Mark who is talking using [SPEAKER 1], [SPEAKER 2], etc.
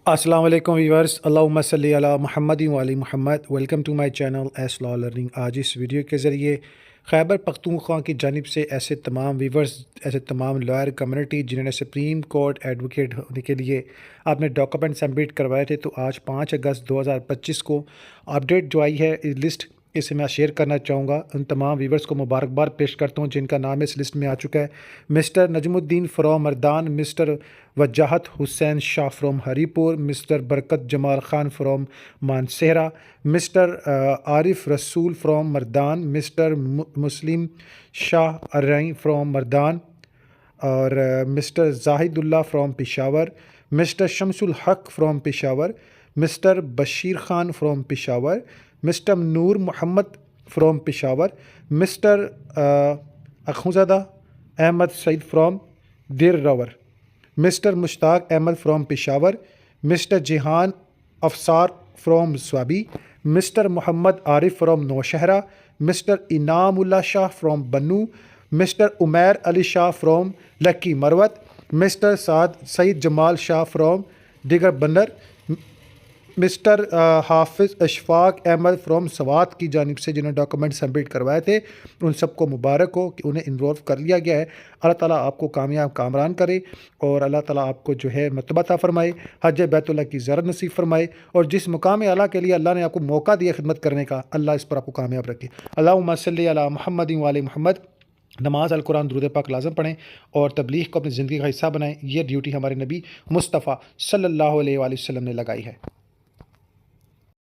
[SPEAKER 1] अस्सलाम वालेकुम व्यूअर्स, अल्लाहुम्मा सल्ली अला मुहम्मद व आलि Muhammad. Welcome to my channel S law learning. आज इस वीडियो के ज़रिए खैबर पख्तूनख्वा की जानिब से ऐसे तमाम व्यूअर्स, ऐसे तमाम लॉयर कम्युनिटी जिन्होंने सुप्रीम कोर्ट एडवोकेट होने के लिए आपने डॉक्यूमेंट सबमिट करवाए थे, तो आज 5 अगस्त 2025 को अपडेट जो आई है इस लिस्ट, इसे मैं शेयर करना चाहूँगा। उन तमाम व्यूवर्स को मुबारकबाद पेश करता हूँ जिनका नाम इस लिस्ट में आ चुका है। Mister Najmuddin from Mardan, mister Wajahat Hussain Shah from Haripur, mister Barkat Jamal Khan from Mansehra, mister Arif Rasool from Mardan, mister Muslim Shah Arrai from Mardan, और mister Zahidullah from Peshawar, mister Shamsul Haq from Peshawar, mister Bashir Khan from Peshawar, mister Noor Mohammad from Peshawar, mister Akhunzada Ahmed Saeed from Dir lower, mister Mushtaq Ahmed from Peshawar, mister Jehan Afsar from Swabi, mister Mohammad Arif from Nowshera, mister Inamullah Shah from Bannu, mister Umair Ali Shah from Lakki Marwat, mister Saad Saeed Jamal Shah from Digar Bandar, mister हाफिज़ Ashfaq Ahmad from Swat की जानिब से जिन्होंने document submit करवाए थे, उन सबको मुबारक हो कि उन्हें इन्वॉल्व कर लिया गया है। अल्लाह ताला आपको कामयाब कामरान करे और अल्लाह ताला आपको जो है मर्तबा अता फ़रमाए, हज बैतुल्लाह की ज़रत नसीब फ़रमाए, और जिस मुकाम आला के लिए अल्लाह ने आपको मौका दिया खिदमत करने का, अल्लाह इस पर आपको कामयाब रखे। अल्लाहुम्मा सल्ली अला मुहम्मद व आलि मुहम्मद। नमाज अल कुरान दुरूद पाक लाज़म पढ़ें और तबलीग को अपनी ज़िंदगी का हिस्सा बनाएं। ये ड्यूटी हमारे नबी मुस्तफ़ा सल्लल्लाहु अलैहि वसल्लम ने लगाई है।